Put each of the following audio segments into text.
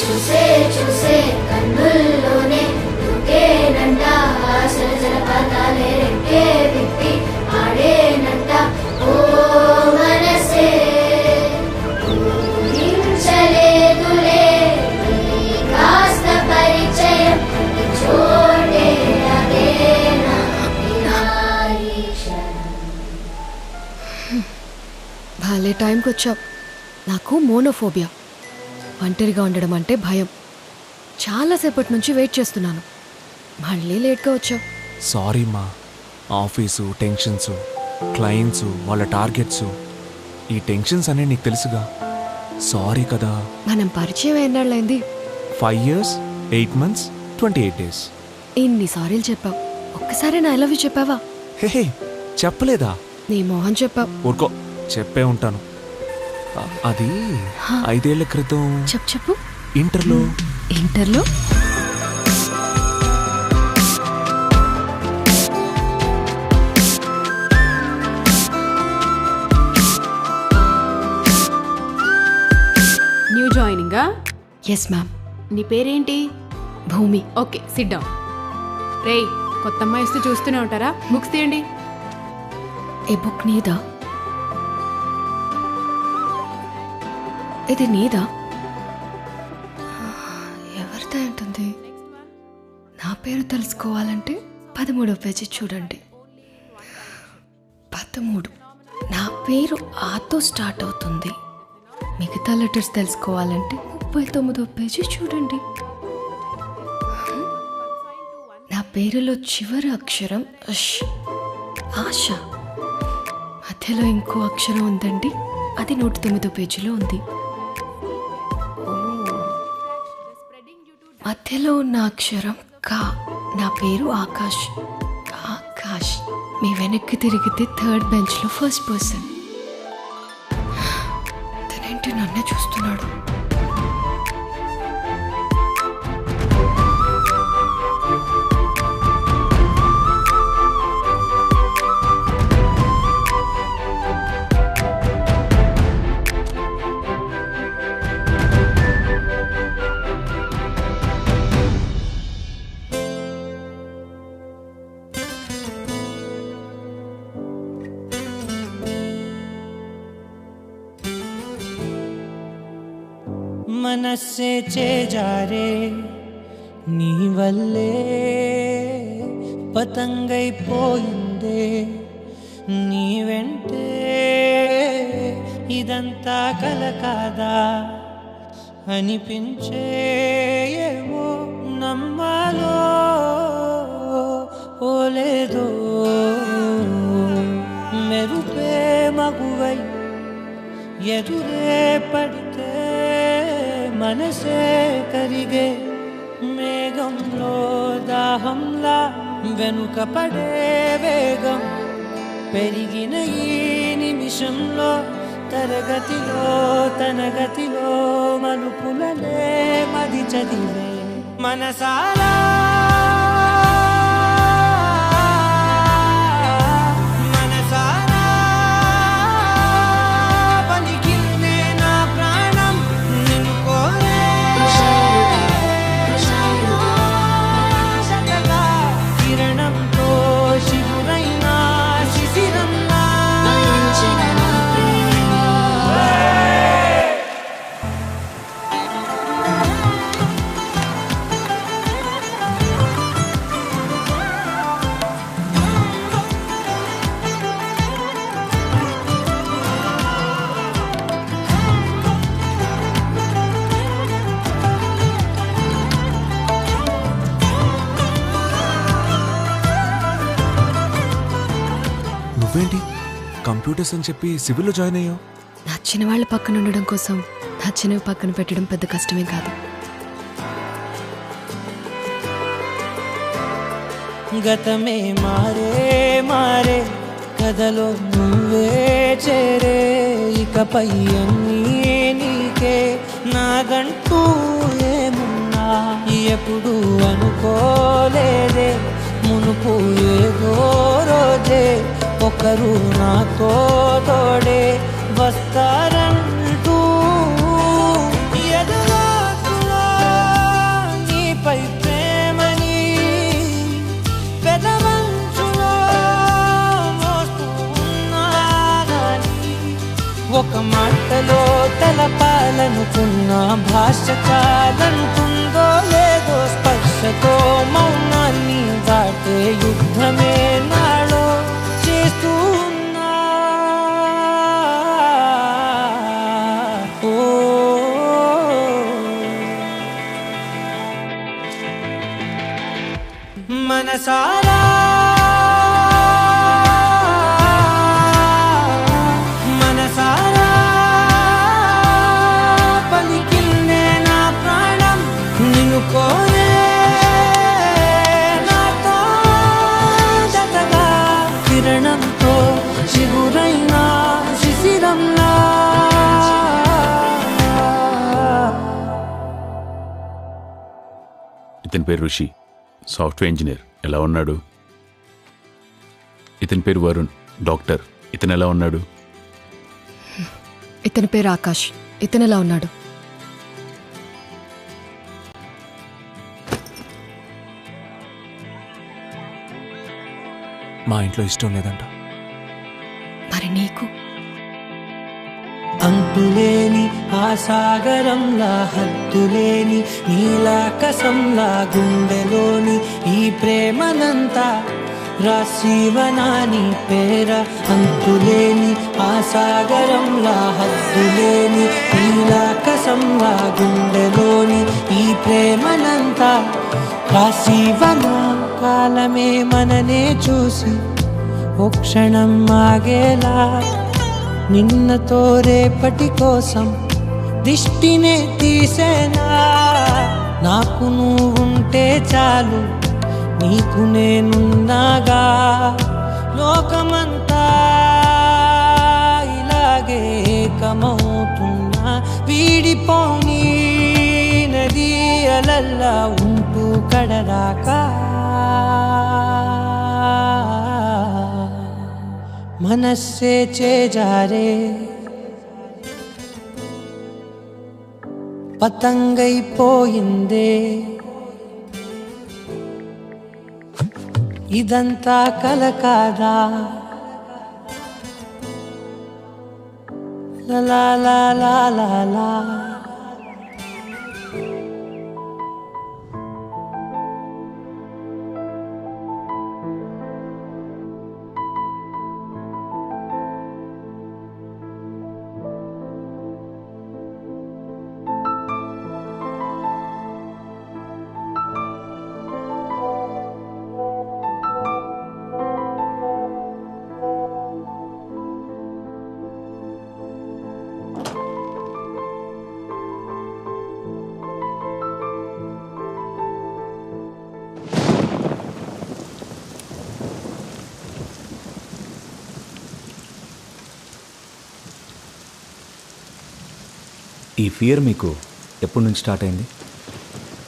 చూసే చూసే కన్నుల్లోనే దూకేనంట ఆశల జలపాతాలే రెక్కే విప్పి ఆడేనంట ఓ మనసే ఊహించలేదులే ఈ కాస్త పరిచయం ఈ చోటే అదేనా ఇలా ఈ క్షణం. భలే టైంకి వచ్చావు. నాకు మోనోఫోబియా, ఒంటరిగా ఉండడం అంటే భయం. చాలాసేపటి నుంచి వెయిట్ చేస్తున్నాను, మళ్ళీ లేట్గా వచ్చావు. సారీ మా, ఆఫీసు టెన్షన్స్, క్లయింట్స్, వాళ్ళ టార్గెట్స్, ఈ టెన్షన్స్ అనేవి నీకు తెలుసుగా. సారీ కదా. మనం పరిచయం ఎన్నాళ్ళైంది? 5 years 8 months 28 days. ఇన్నిసార్లు చెప్పావు, ఒక్కసారి నా ఐ లవ్ యూ చెప్పావా? హే చెప్పలేదా? నీ మోహన్ చెప్పావు. ఊరుకో, చెప్పే ఉంటాను. అది 5 ఏళ్ల క్రితం చెప్పు. ఇంటర్లో న్యూ జాయినింగా? Yes ma'am. నీ పేరేంటి? భూమి. Okay, SIT down. రేయ్, కొత్త అమ్మాయి వస్తే చూస్తూనే ఉంటారా? బుక్స్ తీయండి. ఏ బుక్ నీదా? ఇది నీదా? ఎవరిదా ఉంటుంది? నా పేరు తెలుసుకోవాలంటే 13వ పేజీ చూడండి. 13. నా పేరు ఆతో స్టార్ట్ అవుతుంది. మిగతా లెటర్స్ తెలుసుకోవాలంటే 39వ పేజీ చూడండి. నా పేరులో చివరి అక్షరం ఆశ. మధ్యలో ఇంకో అక్షరం ఉందండి, అది 109వ పేజీలో ఉంది. మధ్యలో ఉన్న అక్షరం కా. నా పేరు ఆకాష్. మీ వెనక్కి తిరిగితే 3rd బెంచ్లో ఫస్ట్ పర్సన్. తనేంటి నన్నే చూస్తున్నాడు? మనస్సే చేజారే నీ వల్లే పతంగైపోయిందే నీ వెంటే ఇదంతా కల కాదా అనిపించే ఏమో నమ్మాలో ఓలేదో మెరుపే మగువై ఎదురే పడితే మనసే కరిగే మేఘంలో దాహంలా వెనుక పడే వేగం పెరిగిన ఈ నిమిషంలో తరగతిలో తనగతిలో మలుపులనే మది చదివే మనసారా నువ్వేంటి కంప్యూటర్స్ అని చెప్పి సివిల్లో జాయిన్ అయ్యావు? నచ్చిన వాళ్ళ పక్కన ఉండడం కోసం నచ్చినవి పక్కన పెట్టడం పెద్ద కష్టమే కాదు. గతమే మారే మారే కథలో నువ్వే చేరే ఇకపై అన్నీ నీకే నాదంటూ ఏమున్నా ఎప్పుడు అనుకోలేదే మునుపు ఏదో రోజే ఒకరు నాతో తోడే వస్తారంటూ ఎదురాకులో ఆశ చాలంటుందో లేదో స్పర్శతో మౌనాన్ని దాటే యుద్ధమే నాలో చేస్తూ ఉన్నా. ఓ మనసారా మనసారా పలికిందే నా ప్రాణం నిన్ను కోరే నాతో జతగా కిరణంతో చిగురైన శిశిరంలా. ఇతని పేరు ఋషి, సాఫ్ట్వేర్ ఇంజనీర్. ఎలా ఉన్నాడు? ఇతని పేరు వరుణ్, డాక్టర్. ఇతను ఎలా ఉన్నాడు? ఇతని పేరు ఆకాష్. ఇతను ఎలా ఉన్నాడు? మా ఇంట్లో ఇష్టం లేదంట. మరి నీకు? అంతులేని ఆ సాగరంలా హద్దులేని నీలాకసంలా గుండెలోని ఈ ప్రేమనంతా రాశివనా నీ పేర. అంతులేని ఆ సాగరంలా హద్దులేని నీలాకసంలా గుండెలోని ఈ ప్రేమనంతా రాశివనా. కాలమే మననే చూసి ఓ క్షణం ఆగేలా నిన్నతో రేపటి కోసం దిష్టినే తీసేనా. నాకు నువ్వుంటే చాలు నీకు నేనున్నాగా. లోకమంతా ఇలాగే ఏకమవుతున్నా వీడిపోని నది అలల్లా ఉంటూ కడదాకా. మనస్సే చేజారే పతంగైపోయిందే ఇదంతా కల కాదా. లా లా లా లా లా. ఈ ఫియర్ మీకు ఎప్పటి నుంచి స్టార్ట్ అయింది?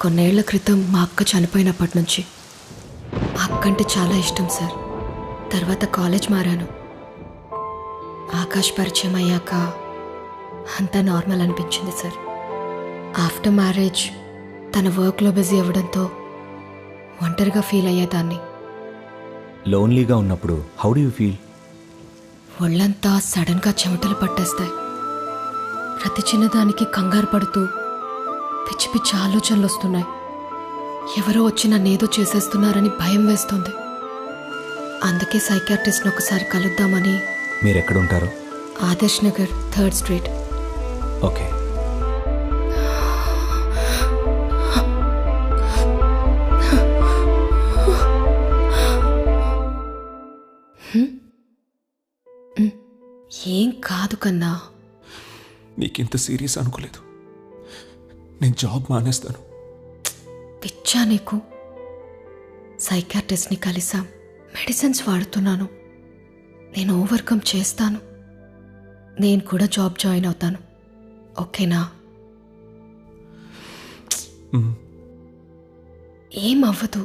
కొన్నేళ్ల క్రితం మా అక్క చనిపోయినప్పటి నుంచి. మా అక్క అంటే చాలా ఇష్టం సార్. తర్వాత కాలేజ్ మారాను. ఆకాష్ పరిచయం అయ్యాక అంతా నార్మల్ అనిపించింది సార్. ఆఫ్టర్ మ్యారేజ్ తన వర్క్లో బిజీ అవ్వడంతో ఒంటరిగా ఫీల్ అయ్యేదాన్ని. లోన్లీగా ఉన్నప్పుడు హౌ డు యూ ఫీల్? ఒళ్ళంతా సడన్గా చెమటలు పట్టేస్తాయి. ప్రతి చిన్నదానికి కంగారు పడుతూ పిచ్చి పిచ్చి ఆలోచనలు వస్తున్నాయి. ఎవరో వచ్చి నన్నేదో చేసేస్తున్నారని భయం వేస్తుంది. అందుకే సైకాట్రిస్ట్ని ఒకసారి కలుద్దామని. మీరెక్కడుంటారు? Adarsh Nagar 3rd street. Okay. ఏం కాదు కన్నా. నీకింత సీరియస్ అనుకోలేదు. నేను జాబ్ మానేస్తాను. పిచ్చా నీకు? సైకాట్రిస్ట్ని కలిసాం, మెడిసిన్స్ వాడుతున్నాను. నేను ఓవర్కమ్ చేస్తాను. నేను కూడా జాబ్ జాయిన్ అవుతాను. ఓకేనా? ఏం అవ్వదు.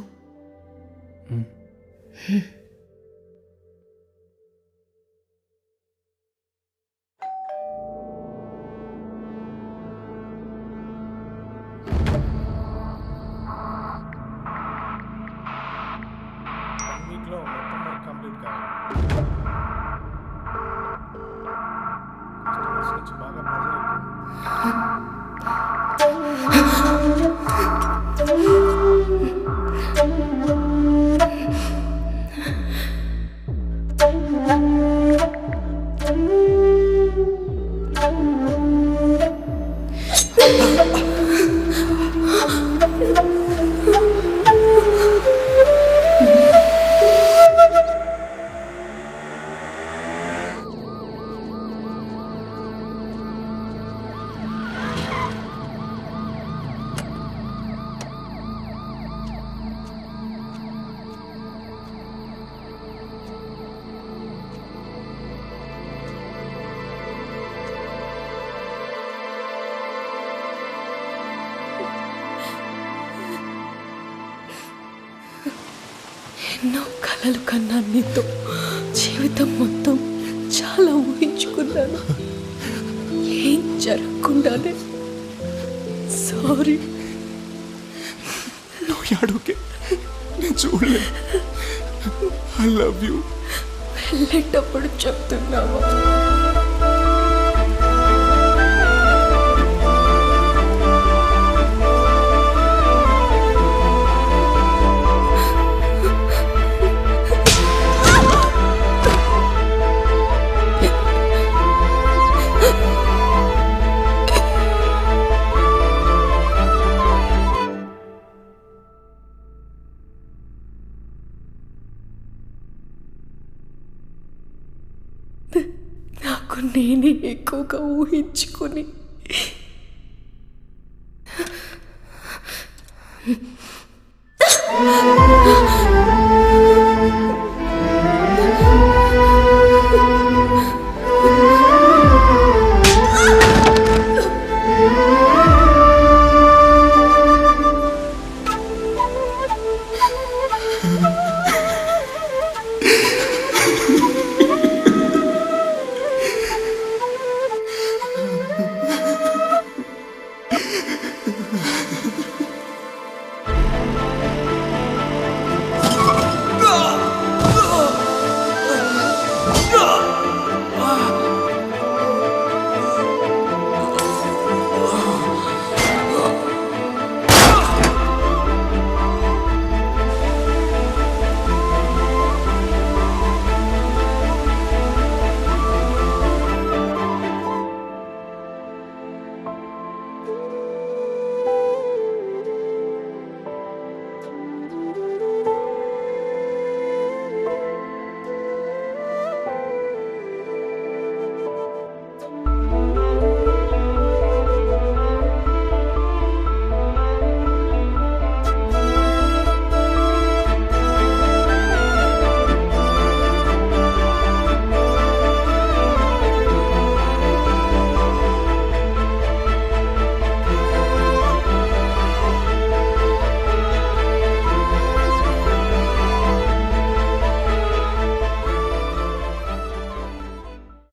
బాగా ఎన్నో కలలు కన్నా నీతో జీవితం మొత్తం చాలా ఊహించుకున్నాను. ఏం జరగకుండానే సారీ. నువ్వు ఏడోకే, నేను చూడలేదు. I love you. వెళ్ళేటప్పుడు చెప్తున్నావా? నాకు నేనే ఎక్కువగా ఊహించుకొని